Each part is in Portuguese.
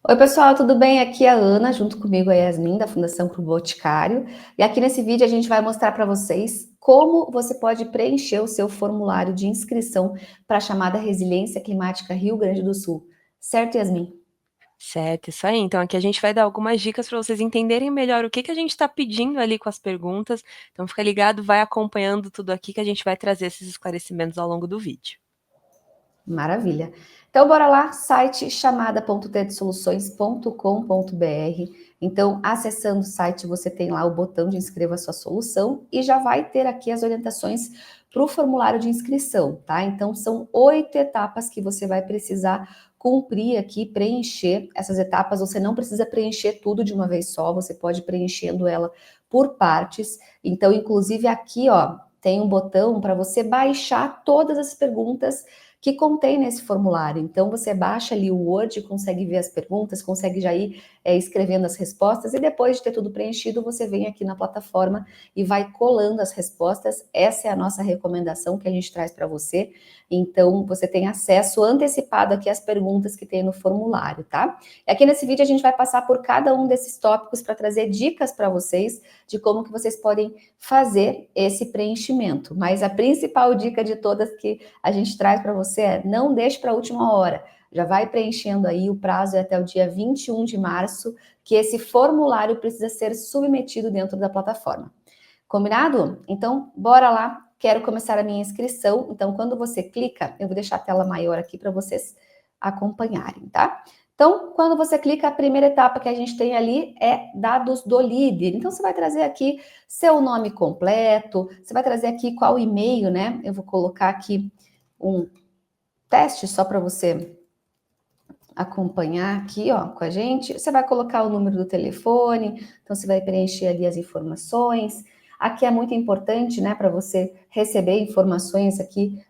Oi, pessoal, tudo bem? Aqui é a Ana, junto comigo a Yasmin, da Fundação Clube Boticário. E aqui nesse vídeo a gente vai mostrar para vocês como você pode preencher o seu formulário de inscrição para a chamada Resiliência Climática Rio Grande do Sul. Certo, Yasmin? Certo, isso aí. Então aqui a gente vai dar algumas dicas para vocês entenderem melhor o que que a gente está pedindo ali com as perguntas. Então fica ligado, vai acompanhando tudo aqui que a gente vai trazer esses esclarecimentos ao longo do vídeo. Maravilha. Então, bora lá, site chamada.tdsoluções.com.br. Então, acessando o site, você tem lá o botão de inscreva sua solução e já vai ter aqui as orientações para o formulário de inscrição, tá? Então, são 8 etapas que você vai precisar cumprir aqui, preencher essas etapas. Você não precisa preencher tudo de uma vez só, você pode ir preenchendo ela por partes. Então, inclusive aqui, ó, tem um botão para você baixar todas as perguntas que contém nesse formulário. Então, você baixa ali o Word, consegue ver as perguntas, consegue já ir escrevendo as respostas e depois de ter tudo preenchido, você vem aqui na plataforma e vai colando as respostas. Essa é a nossa recomendação que a gente traz para você. Então, você tem acesso antecipado aqui às perguntas que tem no formulário, tá? E aqui nesse vídeo a gente vai passar por cada um desses tópicos para trazer dicas para vocês de como que vocês podem fazer esse preenchimento. Mas a principal dica de todas que a gente traz para você é não deixe para a última hora. Já vai preenchendo aí, o prazo é até o dia 21 de março, que esse formulário precisa ser submetido dentro da plataforma. Combinado? Então, bora lá. Quero começar a minha inscrição. Então, quando você clica, eu vou deixar a tela maior aqui para vocês acompanharem, tá? Então, quando você clica, a primeira etapa que a gente tem ali é dados do líder. Então, você vai trazer aqui seu nome completo, você vai trazer aqui qual e-mail, né? Eu vou colocar aqui um teste só para você acompanhar aqui, ó, com a gente. Você vai colocar o número do telefone, então você vai preencher ali as informações. Aqui é muito importante, né, para você receber informações aqui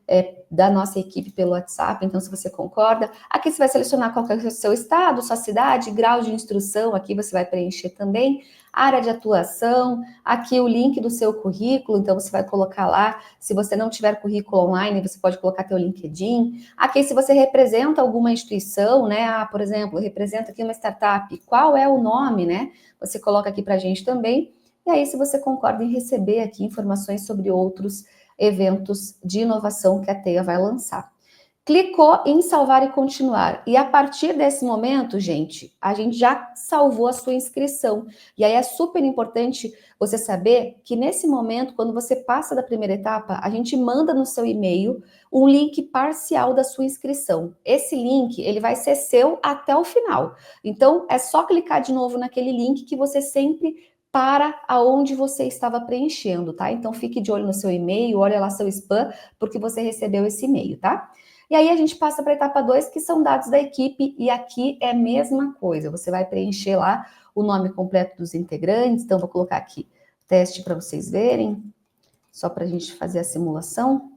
da nossa equipe pelo WhatsApp, então se você concorda. Aqui você vai selecionar qual que é o seu estado, sua cidade, grau de instrução, aqui você vai preencher também, área de atuação, aqui o link do seu currículo, então você vai colocar lá, se você não tiver currículo online, você pode colocar teu LinkedIn. Aqui se você representa alguma instituição, né, por exemplo, representa aqui uma startup, qual é o nome, né, você coloca aqui pra gente também. E aí, se você concorda em receber aqui informações sobre outros eventos de inovação que a TEIA vai lançar. Clicou em salvar e continuar. E a partir desse momento, gente, a gente já salvou a sua inscrição. E aí é super importante você saber que nesse momento, quando você passa da primeira etapa, a gente manda no seu e-mail um link parcial da sua inscrição. Esse link, ele vai ser seu até o final. Então, é só clicar de novo naquele link que você sempre para aonde você estava preenchendo, tá? Então, fique de olho no seu e-mail, olha lá seu spam, porque você recebeu esse e-mail, tá? E aí a gente passa para a etapa 2, que são dados da equipe, e aqui é a mesma coisa. Você vai preencher lá o nome completo dos integrantes. Então, vou colocar aqui teste para vocês verem, só para a gente fazer a simulação.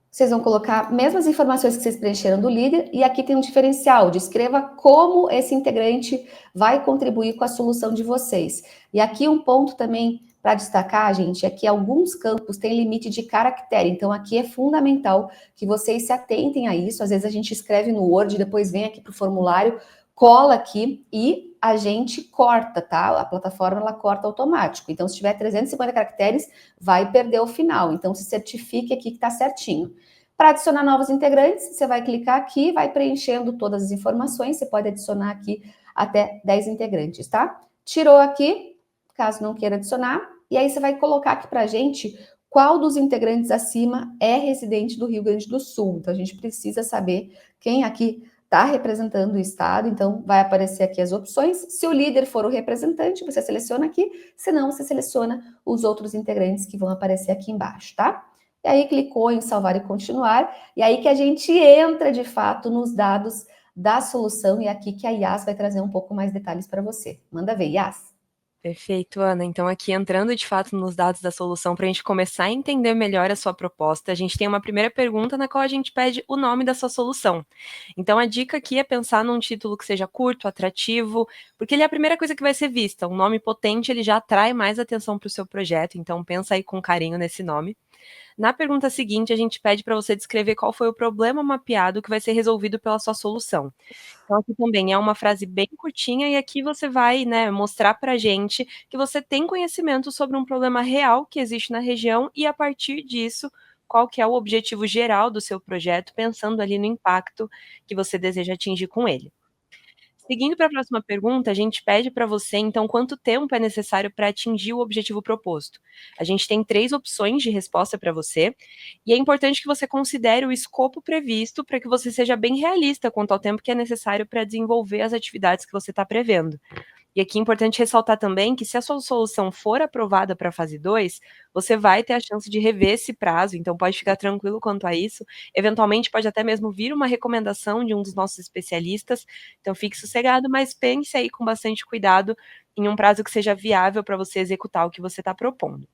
Vocês vão colocar mesmas informações que vocês preencheram do líder, e aqui tem um diferencial, descreva como esse integrante vai contribuir com a solução de vocês. E aqui um ponto também para destacar, gente, é que alguns campos têm limite de caractere, então aqui é fundamental que vocês se atentem a isso. Às vezes a gente escreve no Word, depois vem aqui para o formulário, cola aqui e a gente corta, tá? A plataforma, ela corta automático. Então, se tiver 350 caracteres, vai perder o final. Então, se certifique aqui que tá certinho. Para adicionar novos integrantes, você vai clicar aqui, vai preenchendo todas as informações, você pode adicionar aqui até 10 integrantes, tá? Tirou aqui, caso não queira adicionar, e aí você vai colocar aqui pra gente qual dos integrantes acima é residente do Rio Grande do Sul. Então, a gente precisa saber quem aqui está representando o estado, então vai aparecer aqui as opções. Se o líder for o representante, você seleciona aqui, senão você seleciona os outros integrantes que vão aparecer aqui embaixo, tá? E aí clicou em salvar e continuar, e aí que a gente entra de fato nos dados da solução, e é aqui que a Yas vai trazer um pouco mais detalhes para você. Manda ver, Yas. Perfeito, Ana. Então, aqui entrando de fato nos dados da solução, para a gente começar a entender melhor a sua proposta, a gente tem uma primeira pergunta na qual a gente pede o nome da sua solução. Então, a dica aqui é pensar num título que seja curto, atrativo, porque ele é a primeira coisa que vai ser vista. Um nome potente, ele já atrai mais atenção para o seu projeto, então pensa aí com carinho nesse nome. Na pergunta seguinte, a gente pede para você descrever qual foi o problema mapeado que vai ser resolvido pela sua solução. Então aqui também é uma frase bem curtinha e aqui você vai, né, mostrar pra gente que você tem conhecimento sobre um problema real que existe na região e a partir disso, qual que é o objetivo geral do seu projeto, pensando ali no impacto que você deseja atingir com ele. Seguindo para a próxima pergunta, a gente pede para você, então, quanto tempo é necessário para atingir o objetivo proposto. A gente tem 3 opções de resposta para você, e é importante que você considere o escopo previsto para que você seja bem realista quanto ao tempo que é necessário para desenvolver as atividades que você está prevendo. E aqui é importante ressaltar também que se a sua solução for aprovada para a fase 2, você vai ter a chance de rever esse prazo, então pode ficar tranquilo quanto a isso. Eventualmente pode até mesmo vir uma recomendação de um dos nossos especialistas, então fique sossegado, mas pense aí com bastante cuidado em um prazo que seja viável para você executar o que você está propondo.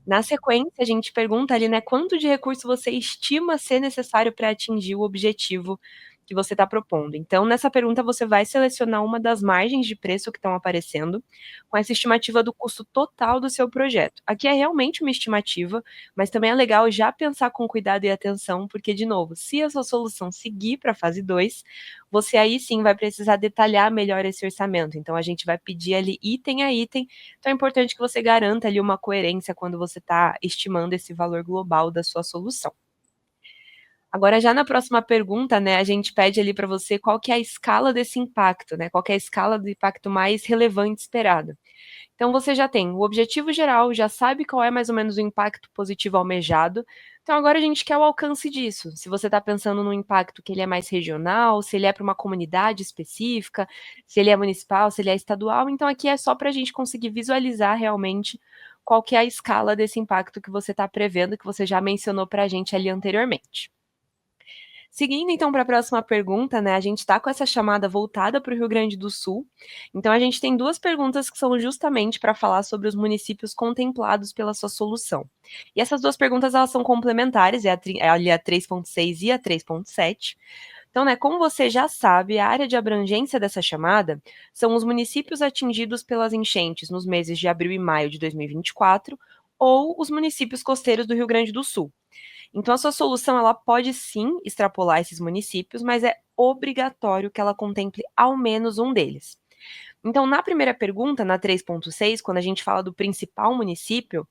Na sequência, a gente pergunta ali, né, quanto de recurso você estima ser necessário para atingir o objetivo que você está propondo. Então, nessa pergunta, você vai selecionar uma das margens de preço que estão aparecendo, com essa estimativa do custo total do seu projeto. Aqui é realmente uma estimativa, mas também é legal já pensar com cuidado e atenção, porque, de novo, se a sua solução seguir para a fase 2, você aí sim vai precisar detalhar melhor esse orçamento. Então, a gente vai pedir ali item a item, então é importante que você garanta ali uma coerência quando você está estimando esse valor global da sua solução. Agora, já na próxima pergunta, né, a gente pede ali para você qual que é a escala desse impacto, né? Qual que é a escala do impacto mais relevante esperado. Então você já tem o objetivo geral, já sabe qual é mais ou menos o impacto positivo almejado. Então agora a gente quer o alcance disso. Se você está pensando no impacto que ele é mais regional, se ele é para uma comunidade específica, se ele é municipal, se ele é estadual, então aqui é só para a gente conseguir visualizar realmente qual que é a escala desse impacto que você está prevendo, que você já mencionou para a gente ali anteriormente. Seguindo então para a próxima pergunta, né, a gente está com essa chamada voltada para o Rio Grande do Sul, então a gente tem 2 perguntas que são justamente para falar sobre os municípios contemplados pela sua solução. E essas 2 perguntas elas são complementares, é ali a 3.6 e a 3.7. Então, né, como você já sabe, a área de abrangência dessa chamada são os municípios atingidos pelas enchentes nos meses de abril e maio de 2024 ou os municípios costeiros do Rio Grande do Sul. Então a sua solução ela pode sim extrapolar esses municípios, mas é obrigatório que ela contemple ao menos um deles. Então, na primeira pergunta, na 3.6, quando a gente fala do principal município,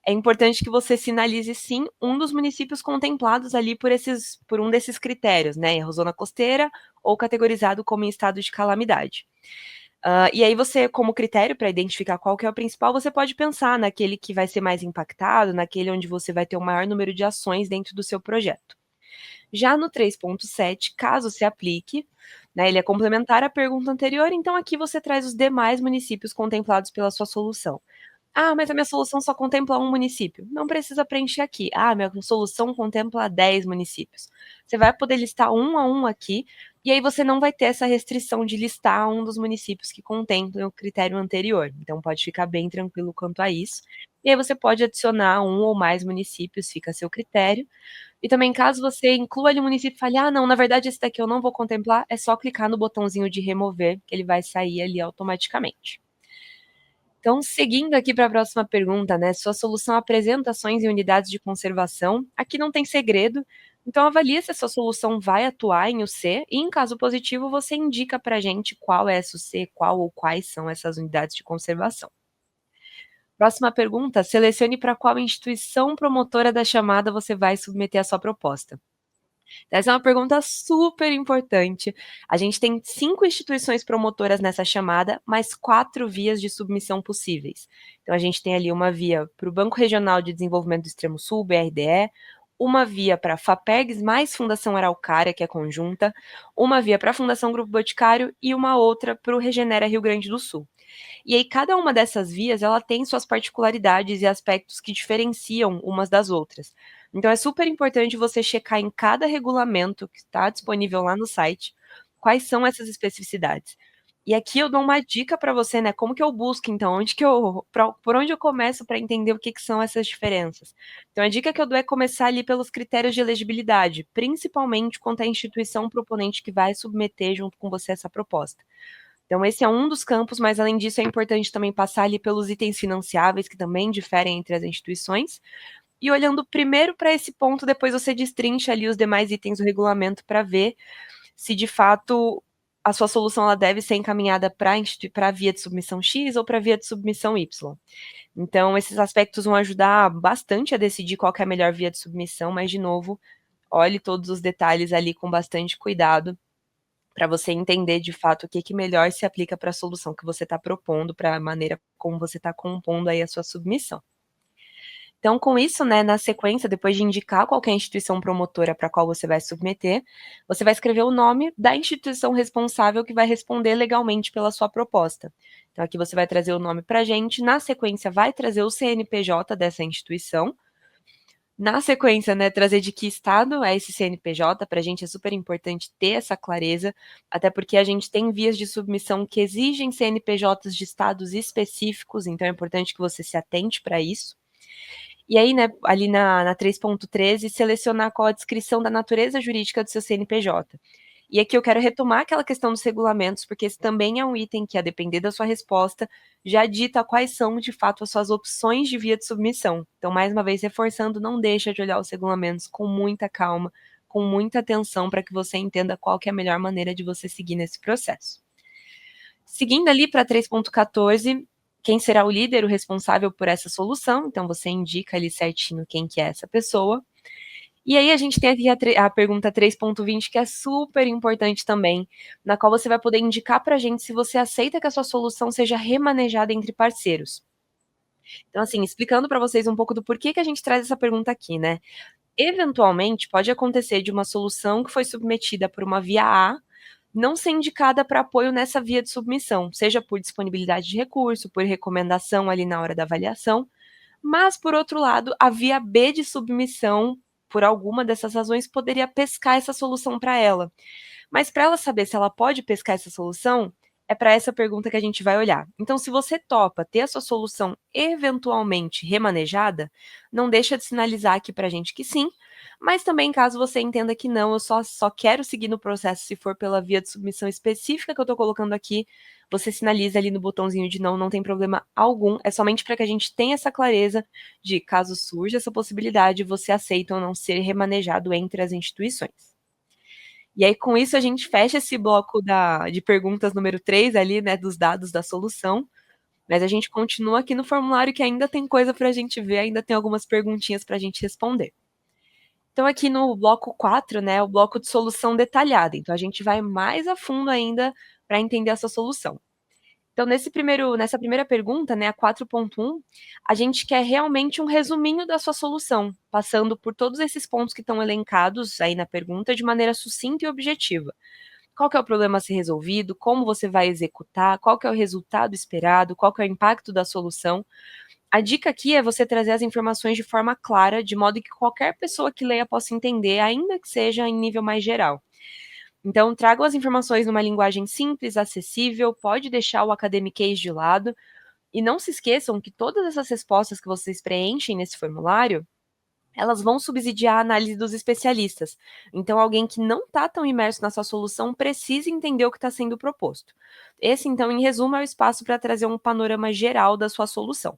é importante que você sinalize sim um dos municípios contemplados ali por um desses critérios, né? Zona costeira ou categorizado como em estado de calamidade. E aí você, como critério para identificar qual que é o principal, você pode pensar naquele que vai ser mais impactado, naquele onde você vai ter o maior número de ações dentro do seu projeto. Já no 3.7, caso se aplique, né, ele é complementar à pergunta anterior, então aqui você traz os demais municípios contemplados pela sua solução. Ah, mas a minha solução só contempla um município. Não precisa preencher aqui. Ah, minha solução contempla 10 municípios. Você vai poder listar um a um aqui, e aí você não vai ter essa restrição de listar um dos municípios que contemplam o critério anterior. Então pode ficar bem tranquilo quanto a isso. E aí você pode adicionar um ou mais municípios, fica a seu critério. E também, caso você inclua ali o município e fale, ah, não, na verdade esse daqui eu não vou contemplar, é só clicar no botãozinho de remover, que ele vai sair ali automaticamente. Então, seguindo aqui para a próxima pergunta, né? Sua solução apresenta ações em unidades de conservação. Aqui não tem segredo. Então, avalie se a sua solução vai atuar em UC e, em caso positivo, você indica para a gente qual é essa UC, qual ou quais são essas unidades de conservação. Próxima pergunta: selecione para qual instituição promotora da chamada você vai submeter a sua proposta. Essa é uma pergunta super importante. A gente tem 5 instituições promotoras nessa chamada, mais 4 vias de submissão possíveis. Então, a gente tem ali uma via para o Banco Regional de Desenvolvimento do Extremo Sul, BRDE, uma via para a FAPEGS mais Fundação Araucária, que é conjunta, uma via para a Fundação Grupo Boticário e uma outra para o Regenera Rio Grande do Sul. E aí, cada uma dessas vias, ela tem suas particularidades e aspectos que diferenciam umas das outras. Então, é super importante você checar em cada regulamento que está disponível lá no site, quais são essas especificidades. E aqui eu dou uma dica para você, né, como que eu busco então, por onde eu começo para entender o que que são essas diferenças. Então a dica que eu dou é começar ali pelos critérios de elegibilidade, principalmente quanto à instituição proponente que vai submeter junto com você essa proposta. Então, esse é um dos campos, mas além disso, é importante também passar ali pelos itens financiáveis, que também diferem entre as instituições. e olhando primeiro para esse ponto, depois você destrincha ali os demais itens do regulamento para ver se de fato a sua solução ela deve ser encaminhada para a via de submissão X ou para a via de submissão Y. Então, esses aspectos vão ajudar bastante a decidir qual que é a melhor via de submissão, mas, de novo, olhe todos os detalhes ali com bastante cuidado para você entender de fato o que, que melhor se aplica para a solução que você está propondo, para a maneira como você está compondo aí a sua submissão. Então, com isso, né, na sequência, depois de indicar qual que é a instituição promotora para a qual você vai submeter, você vai escrever o nome da instituição responsável que vai responder legalmente pela sua proposta. Então, aqui você vai trazer o nome para a gente, na sequência vai trazer o CNPJ dessa instituição, na sequência, né, trazer de que estado é esse CNPJ, para a gente é super importante ter essa clareza, até porque a gente tem vias de submissão que exigem CNPJs de estados específicos, então é importante que você se atente para isso. E aí, né, ali na 3.13, selecionar qual a descrição da natureza jurídica do seu CNPJ. E aqui eu quero retomar aquela questão dos regulamentos, porque esse também é um item que, a depender da sua resposta, já dita quais são, de fato, as suas opções de via de submissão. Então, mais uma vez, reforçando, não deixa de olhar os regulamentos com muita calma, com muita atenção, para que você entenda qual que é a melhor maneira de você seguir nesse processo. Seguindo ali para 3.14, quem será o líder, o responsável por essa solução, então você indica ali certinho quem que é essa pessoa. E aí a gente tem aqui a pergunta 3.20, que é super importante também, na qual você vai poder indicar para a gente se você aceita que a sua solução seja remanejada entre parceiros. Então, assim, explicando para vocês um pouco do porquê que a gente traz essa pergunta aqui, né? Eventualmente, pode acontecer de uma solução que foi submetida por uma via A não ser indicada para apoio nessa via de submissão, seja por disponibilidade de recurso, por recomendação ali na hora da avaliação, mas, por outro lado, a via B de submissão, por alguma dessas razões, poderia pescar essa solução para ela. Mas para ela saber se ela pode pescar essa solução, é para essa pergunta que a gente vai olhar. Então, se você topa ter a sua solução eventualmente remanejada, não deixa de sinalizar aqui para a gente que sim, mas também caso você entenda que não, eu só quero seguir no processo se for pela via de submissão específica que eu estou colocando aqui, você sinaliza ali no botãozinho de não tem problema algum, é somente para que a gente tenha essa clareza de caso surja essa possibilidade, você aceita ou não ser remanejado entre as instituições. E aí, com isso, a gente fecha esse bloco de perguntas número 3 ali, né, dos dados da solução, mas a gente continua aqui no formulário que ainda tem coisa para a gente ver, ainda tem algumas perguntinhas para a gente responder. Então, aqui no bloco 4, né, o bloco de solução detalhada. Então, a gente vai mais a fundo ainda para entender essa solução. Então, nessa primeira pergunta, né, a 4.1, a gente quer realmente um resuminho da sua solução, passando por todos esses pontos que estão elencados aí na pergunta de maneira sucinta e objetiva. Qual que é o problema a ser resolvido, como você vai executar, qual que é o resultado esperado, qual que é o impacto da solução. A dica aqui é você trazer as informações de forma clara, de modo que qualquer pessoa que leia possa entender, ainda que seja em nível mais geral. Então, tragam as informações numa linguagem simples, acessível, pode deixar o academiquez de lado, e não se esqueçam que todas essas respostas que vocês preenchem nesse formulário, elas vão subsidiar a análise dos especialistas. Então, alguém que não está tão imerso na sua solução precisa entender o que está sendo proposto. Esse, então, em resumo, é o espaço para trazer um panorama geral da sua solução.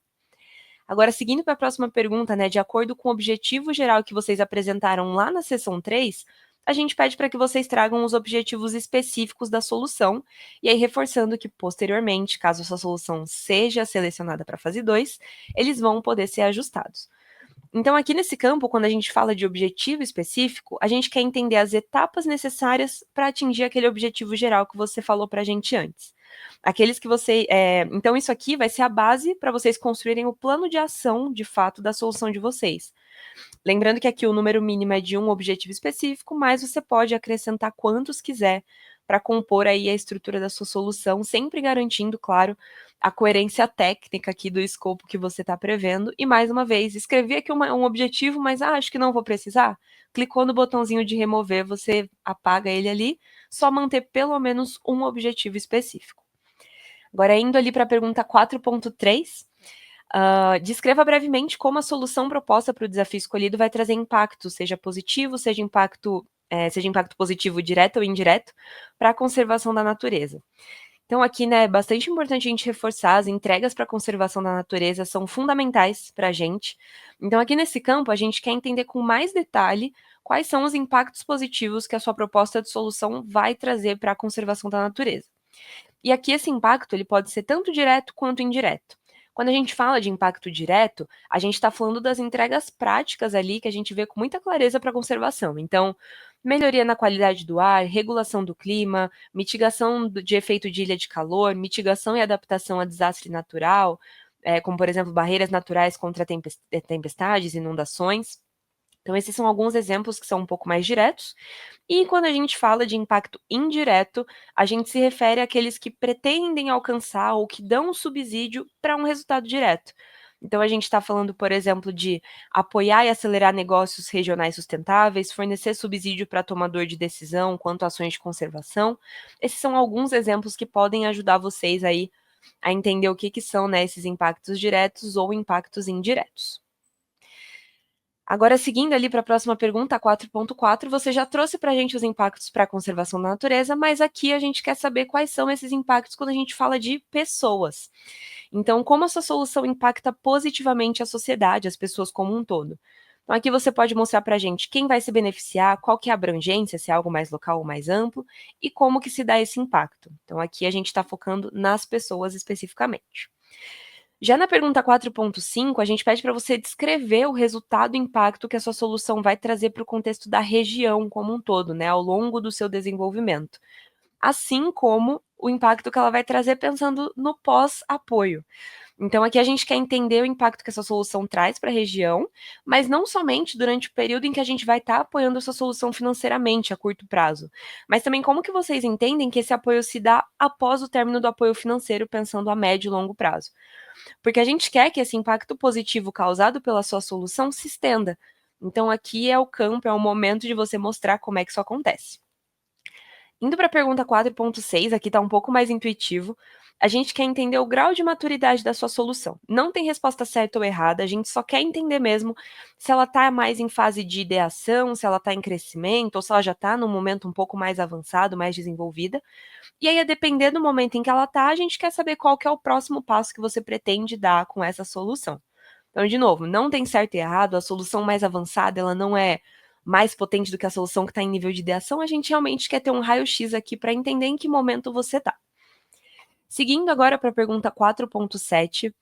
Agora, seguindo para a próxima pergunta, né, de acordo com o objetivo geral que vocês apresentaram lá na seção 3, a gente pede para que vocês tragam os objetivos específicos da solução, e aí reforçando que, posteriormente, caso a sua solução seja selecionada para a fase 2, eles vão poder ser ajustados. Então, aqui nesse campo, quando a gente fala de objetivo específico, a gente quer entender as etapas necessárias para atingir aquele objetivo geral que você falou para a gente antes. Aqueles que você. Então, isso aqui vai ser a base para vocês construírem o plano de ação, de fato, da solução de vocês. Lembrando que aqui o número mínimo é de um objetivo específico, mas você pode acrescentar quantos quiser para compor aí a estrutura da sua solução, sempre garantindo, claro, a coerência técnica aqui do escopo que você está prevendo. E mais uma vez, escrevi aqui um objetivo, mas acho que não vou precisar. Clicou no botãozinho de remover, você apaga ele ali, só manter pelo menos um objetivo específico. Agora, indo ali para a pergunta 4.3, descreva brevemente como a solução proposta para o desafio escolhido vai trazer impacto, seja positivo, seja impacto positivo direto ou indireto, para a conservação da natureza. Então aqui, né, é bastante importante a gente reforçar, as entregas para a conservação da natureza são fundamentais para a gente. Então aqui nesse campo, a gente quer entender com mais detalhe quais são os impactos positivos que a sua proposta de solução vai trazer para a conservação da natureza. E aqui esse impacto ele pode ser tanto direto quanto indireto. Quando a gente fala de impacto direto, a gente está falando das entregas práticas ali que a gente vê com muita clareza para a conservação. Então, melhoria na qualidade do ar, regulação do clima, mitigação de efeito de ilha de calor, mitigação e adaptação a desastre natural, como por exemplo barreiras naturais contra tempestades, inundações. Então, esses são alguns exemplos que são um pouco mais diretos. E quando a gente fala de impacto indireto, a gente se refere àqueles que pretendem alcançar ou que dão um subsídio para um resultado direto. Então, a gente está falando, por exemplo, de apoiar e acelerar negócios regionais sustentáveis, fornecer subsídio para tomador de decisão quanto a ações de conservação. Esses são alguns exemplos que podem ajudar vocês aí a entender o que são, né, esses impactos diretos ou impactos indiretos. Agora, seguindo ali para a próxima pergunta, a 4.4, você já trouxe para a gente os impactos para a conservação da natureza, mas aqui a gente quer saber quais são esses impactos quando a gente fala de pessoas. Então, como a sua solução impacta positivamente a sociedade, as pessoas como um todo? Então, aqui você pode mostrar para a gente quem vai se beneficiar, qual que é a abrangência, se é algo mais local ou mais amplo, e como que se dá esse impacto. Então, aqui a gente está focando nas pessoas especificamente. Já na pergunta 4.5, a gente pede para você descrever o resultado e impacto que a sua solução vai trazer para o contexto da região como um todo, né, ao longo do seu desenvolvimento. Assim como o impacto que ela vai trazer pensando no pós-apoio. Então, aqui a gente quer entender o impacto que essa solução traz para a região, mas não somente durante o período em que a gente vai estar apoiando essa solução financeiramente a curto prazo, mas também como que vocês entendem que esse apoio se dá após o término do apoio financeiro, pensando a médio e longo prazo. Porque a gente quer que esse impacto positivo causado pela sua solução se estenda. Então, aqui é o campo, é o momento de você mostrar como é que isso acontece. Indo para a pergunta 4.6, aqui está um pouco mais intuitivo. A gente quer entender o grau de maturidade da sua solução. Não tem resposta certa ou errada, a gente só quer entender mesmo se ela está mais em fase de ideação, se ela está em crescimento, ou se ela já está num momento um pouco mais avançado, mais desenvolvida. E aí, a depender do momento em que ela está, a gente quer saber qual que é o próximo passo que você pretende dar com essa solução. Então, de novo, não tem certo e errado, a solução mais avançada, ela não é mais potente do que a solução que está em nível de ideação, a gente realmente quer ter um raio-x aqui para entender em que momento você está. Seguindo agora para a pergunta 4.7,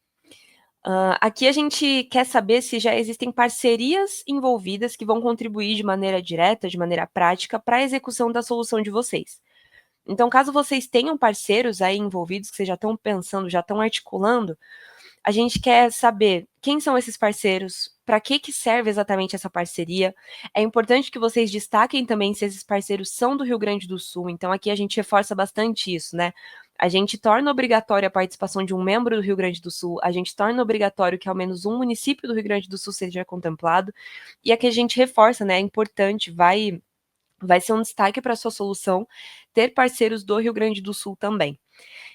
aqui a gente quer saber se já existem parcerias envolvidas que vão contribuir de maneira direta, de maneira prática, para a execução da solução de vocês. Então, caso vocês tenham parceiros aí envolvidos que vocês já estão pensando, já estão articulando, a gente quer saber quem são esses parceiros, para que serve exatamente essa parceria. É importante que vocês destaquem também se esses parceiros são do Rio Grande do Sul. Então, aqui a gente reforça bastante isso, né? A gente torna obrigatória a participação de um membro do Rio Grande do Sul, a gente torna obrigatório que ao menos um município do Rio Grande do Sul seja contemplado, e aqui a gente reforça, né? É importante, vai ser um destaque para a sua solução ter parceiros do Rio Grande do Sul também.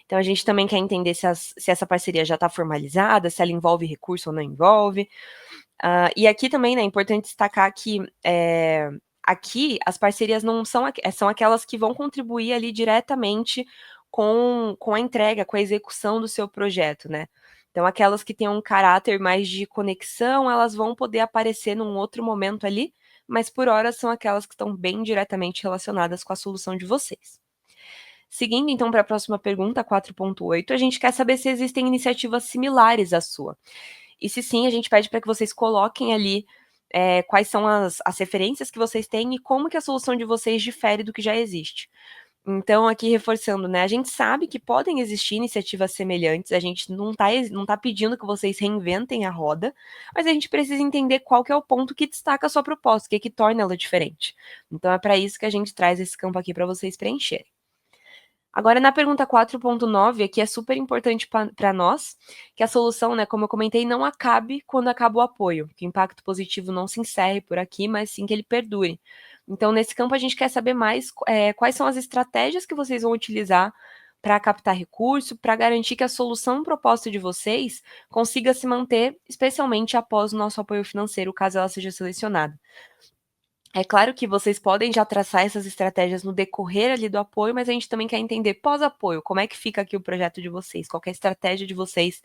Então, a gente também quer entender se essa parceria já está formalizada, se ela envolve recurso ou não envolve. E aqui também, né, é importante destacar que aqui as parcerias não são aquelas que vão contribuir ali diretamente com a entrega, com a execução do seu projeto, né? Então, aquelas que têm um caráter mais de conexão, elas vão poder aparecer num outro momento ali, mas por hora são aquelas que estão bem diretamente relacionadas com a solução de vocês. Seguindo então para a próxima pergunta, 4.8, a gente quer saber se existem iniciativas similares à sua. E se sim, a gente pede para que vocês coloquem ali quais são as referências que vocês têm e como que a solução de vocês difere do que já existe. Então, aqui reforçando, né? A gente sabe que podem existir iniciativas semelhantes, a gente não tá pedindo que vocês reinventem a roda, mas a gente precisa entender qual que é o ponto que destaca a sua proposta, que torna ela diferente. Então, é para isso que a gente traz esse campo aqui para vocês preencherem. Agora, na pergunta 4.9, aqui é super importante para nós que a solução, né, como eu comentei, não acabe quando acaba o apoio, que o impacto positivo não se encerre por aqui, mas sim que ele perdure. Então, nesse campo, a gente quer saber mais quais são as estratégias que vocês vão utilizar para captar recurso, para garantir que a solução proposta de vocês consiga se manter, especialmente após o nosso apoio financeiro, caso ela seja selecionada. É claro que vocês podem já traçar essas estratégias no decorrer ali do apoio, mas a gente também quer entender pós-apoio, como é que fica aqui o projeto de vocês, qual que é a estratégia de vocês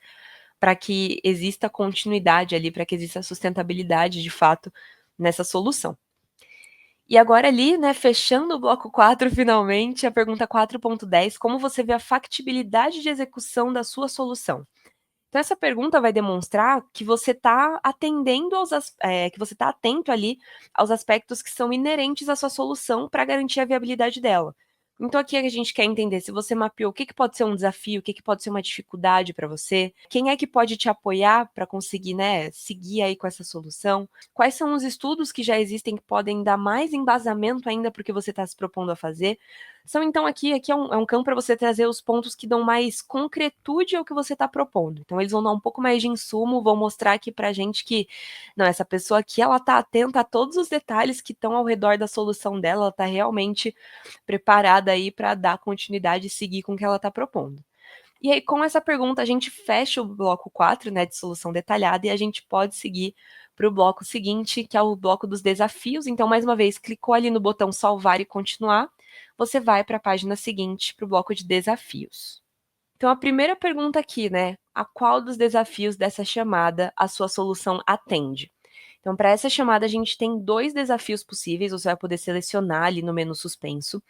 para que exista continuidade ali, para que exista sustentabilidade de fato nessa solução. E agora ali, né, fechando o bloco 4 finalmente, a pergunta 4.10, como você vê a factibilidade de execução da sua solução? Então essa pergunta vai demonstrar que você está atendendo que você está atento ali aos aspectos que são inerentes à sua solução para garantir a viabilidade dela. Então aqui a gente quer entender se você mapeou o que pode ser um desafio, o que pode ser uma dificuldade para você, quem é que pode te apoiar para conseguir, né, seguir aí com essa solução, quais são os estudos que já existem que podem dar mais embasamento ainda para o que você está se propondo a fazer. São então aqui é um campo para você trazer os pontos que dão mais concretude ao que você está propondo. Então eles vão dar um pouco mais de insumo, vão mostrar aqui para a gente que, não, essa pessoa aqui, ela está atenta a todos os detalhes que estão ao redor da solução dela, ela está realmente preparada aí para dar continuidade e seguir com o que ela está propondo. E aí, com essa pergunta, a gente fecha o bloco 4, né, de solução detalhada, e a gente pode seguir para o bloco seguinte, que é o bloco dos desafios. Então, mais uma vez, clicou ali no botão salvar e continuar, você vai para a página seguinte, para o bloco de desafios. Então, a primeira pergunta aqui, né, a qual dos desafios dessa chamada a sua solução atende? Então, para essa chamada, a gente tem 2 desafios possíveis, você vai poder selecionar ali no menu suspenso.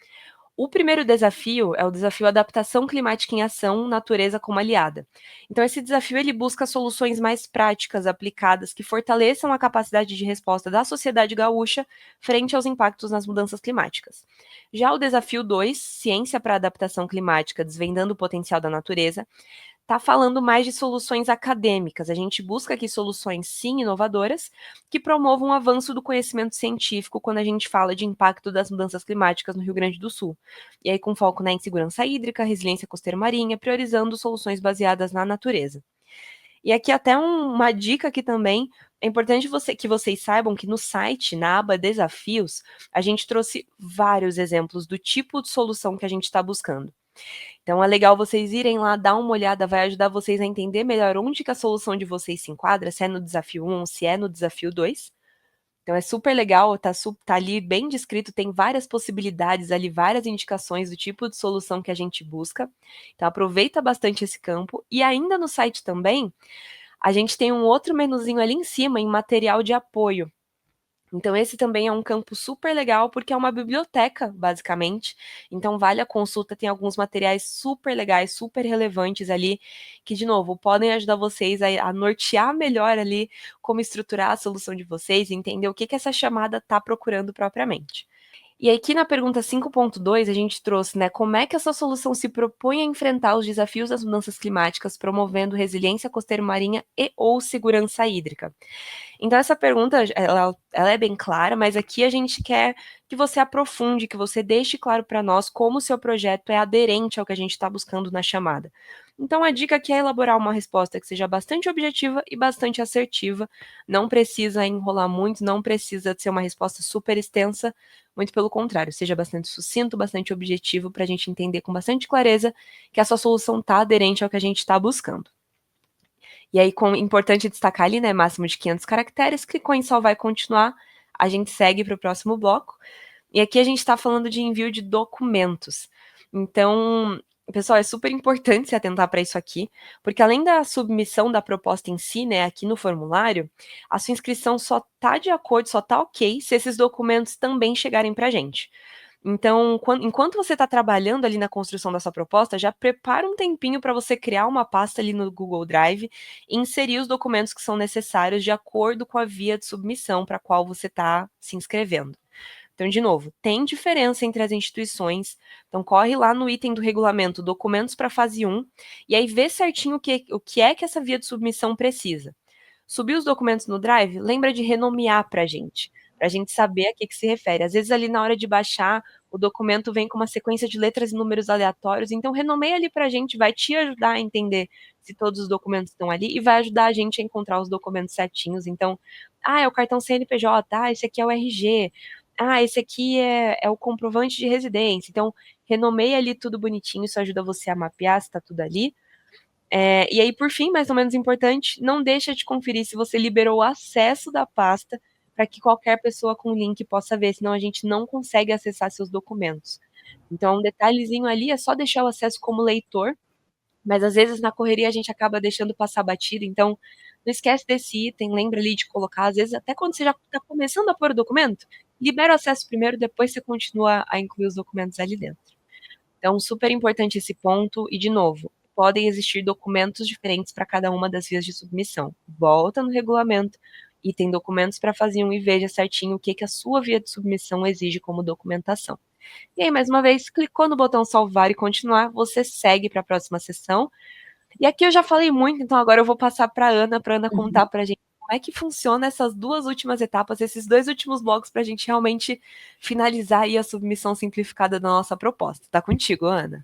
O primeiro desafio é o desafio Adaptação Climática em Ação, Natureza como Aliada. Então, esse desafio ele busca soluções mais práticas, aplicadas, que fortaleçam a capacidade de resposta da sociedade gaúcha frente aos impactos nas mudanças climáticas. Já o desafio 2, Ciência para a Adaptação Climática, Desvendando o Potencial da Natureza, está falando mais de soluções acadêmicas. A gente busca aqui soluções, sim, inovadoras, que promovam o avanço do conhecimento científico quando a gente fala de impacto das mudanças climáticas no Rio Grande do Sul. E aí com foco na insegurança hídrica, resiliência costeira marinha, priorizando soluções baseadas na natureza. E aqui até uma dica aqui também, é importante que vocês saibam que no site, na aba Desafios, a gente trouxe vários exemplos do tipo de solução que a gente está buscando. Então é legal vocês irem lá, dar uma olhada, vai ajudar vocês a entender melhor onde que a solução de vocês se enquadra, se é no desafio 1, se é no desafio 2. Então é super legal, tá ali bem descrito, tem várias possibilidades ali, várias indicações do tipo de solução que a gente busca. Então aproveita bastante esse campo. E ainda no site também, a gente tem um outro menuzinho ali em cima, em material de apoio. Então, esse também é um campo super legal, porque é uma biblioteca, basicamente. Então, vale a consulta, tem alguns materiais super legais, super relevantes ali, que, de novo, podem ajudar vocês a nortear melhor ali como estruturar a solução de vocês e entender o que, que essa chamada está procurando propriamente. E aqui na pergunta 5.2 a gente trouxe, né, como é que essa solução se propõe a enfrentar os desafios das mudanças climáticas, promovendo resiliência costeira marinha e ou segurança hídrica. Então essa pergunta, ela é bem clara, mas aqui a gente quer que você aprofunde, que você deixe claro para nós como o seu projeto é aderente ao que a gente está buscando na chamada. Então a dica aqui é elaborar uma resposta que seja bastante objetiva e bastante assertiva. Não precisa enrolar muito, não precisa ser uma resposta super extensa, muito pelo contrário, seja bastante sucinto, bastante objetivo, para a gente entender com bastante clareza que a sua solução está aderente ao que a gente está buscando. E aí, importante destacar ali, né, máximo de 500 caracteres, clicou em salvar e continuar, a gente segue para o próximo bloco. E aqui a gente está falando de envio de documentos. Então, pessoal, é super importante se atentar para isso aqui, porque além da submissão da proposta em si, né, aqui no formulário, a sua inscrição só está de acordo, só está ok se esses documentos também chegarem para a gente. Então, enquanto você está trabalhando ali na construção da sua proposta, já prepara um tempinho para você criar uma pasta ali no Google Drive e inserir os documentos que são necessários de acordo com a via de submissão para a qual você está se inscrevendo. Então, de novo, tem diferença entre as instituições. Então, corre lá no item do regulamento Documentos para fase 1 e aí vê certinho o que é que essa via de submissão precisa. Subir os documentos no Drive, lembra de renomear para a gente saber a que se refere. Às vezes, ali na hora de baixar, o documento vem com uma sequência de letras e números aleatórios, então renomeia ali para a gente, vai te ajudar a entender se todos os documentos estão ali e vai ajudar a gente a encontrar os documentos certinhos. Então, é o cartão CNPJ, esse aqui é o RG, esse aqui é o comprovante de residência. Então, renomeia ali tudo bonitinho, isso ajuda você a mapear se está tudo ali. E aí, por fim, mais ou menos importante, não deixa de conferir se você liberou o acesso da pasta para que qualquer pessoa com link possa ver, senão a gente não consegue acessar seus documentos. Então, um detalhezinho ali é só deixar o acesso como leitor, mas às vezes na correria a gente acaba deixando passar batido, então não esquece desse item, lembra ali de colocar, às vezes até quando você já está começando a pôr o documento, libera o acesso primeiro, depois você continua a incluir os documentos ali dentro. Então, super importante esse ponto, e de novo, podem existir documentos diferentes para cada uma das vias de submissão. Volta no regulamento, e tem documentos para fazer um e veja certinho o que, que a sua via de submissão exige como documentação. E aí, mais uma vez, clicou no botão salvar e continuar, você segue para a próxima sessão. E aqui eu já falei muito, então agora eu vou passar para a Ana contar para a gente como é que funciona essas duas últimas etapas, esses dois últimos blocos, para a gente realmente finalizar aí a submissão simplificada da nossa proposta. Tá contigo, Ana.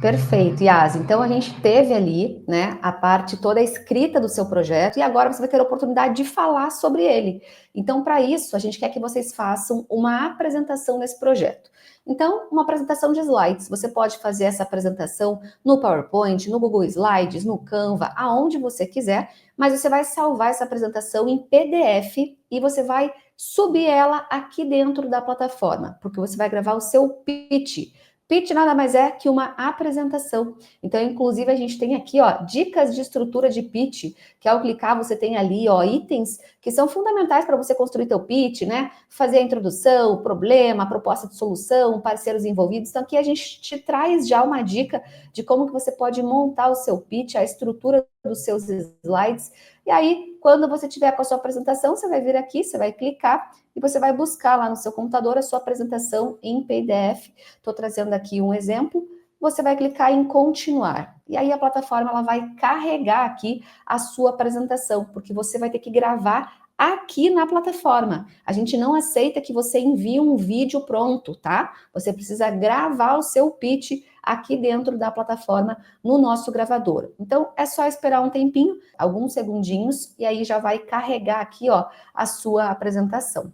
Perfeito, Yas. Então a gente teve ali, né, a parte toda escrita do seu projeto e agora você vai ter a oportunidade de falar sobre ele. Então, para isso, a gente quer que vocês façam uma apresentação desse projeto. Então, uma apresentação de slides. Você pode fazer essa apresentação no PowerPoint, no Google Slides, no Canva, aonde você quiser, mas você vai salvar essa apresentação em PDF e você vai subir ela aqui dentro da plataforma, porque você vai gravar o seu pitch. Pitch nada mais é que uma apresentação. Então, inclusive, a gente tem aqui, ó, dicas de estrutura de pitch, que ao clicar você tem ali, ó, itens que são fundamentais para você construir teu pitch, né? Fazer a introdução, o problema, a proposta de solução, parceiros envolvidos. Então, aqui a gente te traz já uma dica de como que você pode montar o seu pitch, a estrutura dos seus slides. E aí, quando você tiver com a sua apresentação, você vai vir aqui, você vai clicar e você vai buscar lá no seu computador a sua apresentação em PDF. Estou trazendo aqui um exemplo. Você vai clicar em continuar. E aí a plataforma ela vai carregar aqui a sua apresentação, porque você vai ter que gravar aqui na plataforma. A gente não aceita que você envie um vídeo pronto, tá? Você precisa gravar o seu pitch aqui dentro da plataforma no nosso gravador. Então é só esperar um tempinho, alguns segundinhos, e aí já vai carregar aqui, ó, a sua apresentação.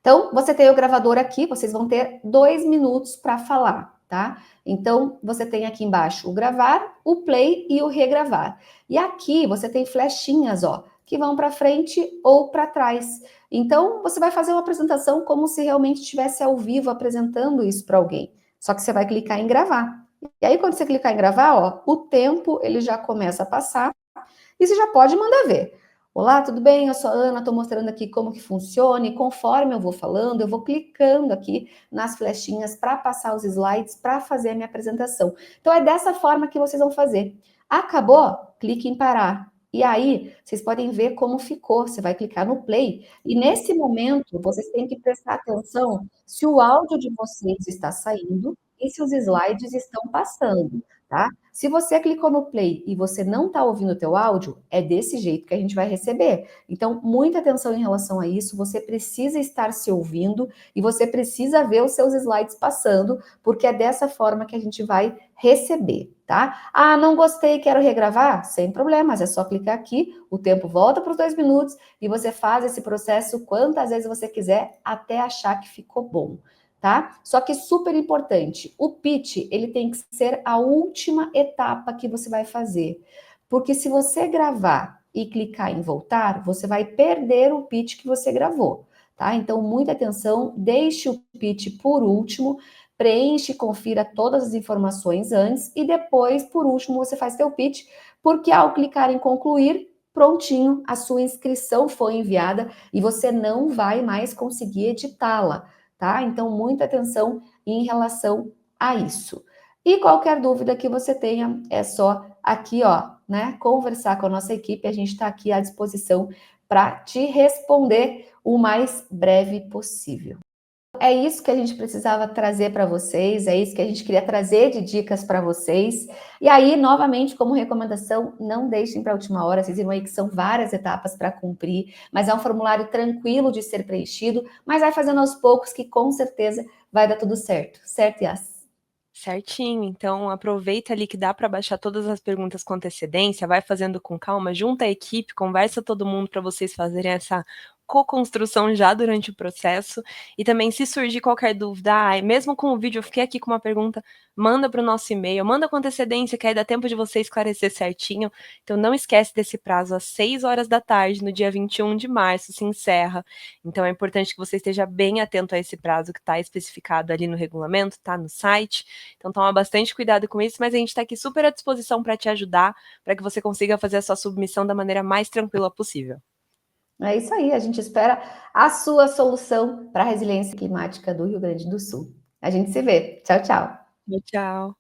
Então, você tem o gravador aqui, vocês vão ter 2 minutos para falar, tá? Então, você tem aqui embaixo o gravar, o play e o regravar. E aqui você tem flechinhas, ó, que vão para frente ou para trás. Então, você vai fazer uma apresentação como se realmente estivesse ao vivo apresentando isso para alguém. Só que você vai clicar em gravar. E aí, quando você clicar em gravar, ó, o tempo ele já começa a passar e você já pode mandar ver. Olá, tudo bem? Eu sou a Ana, estou mostrando aqui como que funciona e conforme eu vou falando, eu vou clicando aqui nas flechinhas para passar os slides, para fazer a minha apresentação. Então, é dessa forma que vocês vão fazer. Acabou? Clique em parar. E aí, vocês podem ver como ficou. Você vai clicar no play. E nesse momento, vocês têm que prestar atenção se o áudio de vocês está saindo e se os slides estão passando, tá? Se você clicou no play e você não está ouvindo o teu áudio, é desse jeito que a gente vai receber. Então, muita atenção em relação a isso. Você precisa estar se ouvindo e você precisa ver os seus slides passando, porque é dessa forma que a gente vai receber, tá? Ah, não gostei, quero regravar? Sem problemas, é só clicar aqui, o tempo volta para os 2 minutos e você faz esse processo quantas vezes você quiser até achar que ficou bom. Tá? Só que super importante, o pitch, ele tem que ser a última etapa que você vai fazer. Porque se você gravar e clicar em voltar, você vai perder o pitch que você gravou, tá? Então, muita atenção, deixe o pitch por último, preenche e confira todas as informações antes e depois, por último, você faz seu pitch, porque ao clicar em concluir, prontinho, a sua inscrição foi enviada e você não vai mais conseguir editá-la, tá? Então, muita atenção em relação a isso. E qualquer dúvida que você tenha, é só aqui, ó, né, conversar com a nossa equipe, a gente está aqui à disposição para te responder o mais breve possível. É isso que a gente precisava trazer para vocês, é isso que a gente queria trazer de dicas para vocês. E aí, novamente, como recomendação, não deixem para a última hora, vocês viram aí que são várias etapas para cumprir, mas é um formulário tranquilo de ser preenchido, mas vai fazendo aos poucos que com certeza vai dar tudo certo. Certo, Yas? Certinho, então aproveita ali que dá para baixar todas as perguntas com antecedência, vai fazendo com calma, junta a equipe, conversa todo mundo para vocês fazerem essa co-construção já durante o processo. E também, se surgir qualquer dúvida, mesmo com o vídeo eu fiquei aqui com uma pergunta, manda para o nosso e-mail, manda com antecedência, que aí dá tempo de você esclarecer certinho. Então não esquece desse prazo, às 6 horas da tarde, no dia 21 de março, se encerra. Então é importante que você esteja bem atento a esse prazo que está especificado ali no regulamento, está no site. Então toma bastante cuidado com isso, mas a gente está aqui super à disposição para te ajudar, para que você consiga fazer a sua submissão da maneira mais tranquila possível. É isso aí, a gente espera a sua solução para a resiliência climática do Rio Grande do Sul. A gente se vê. Tchau, tchau. Tchau.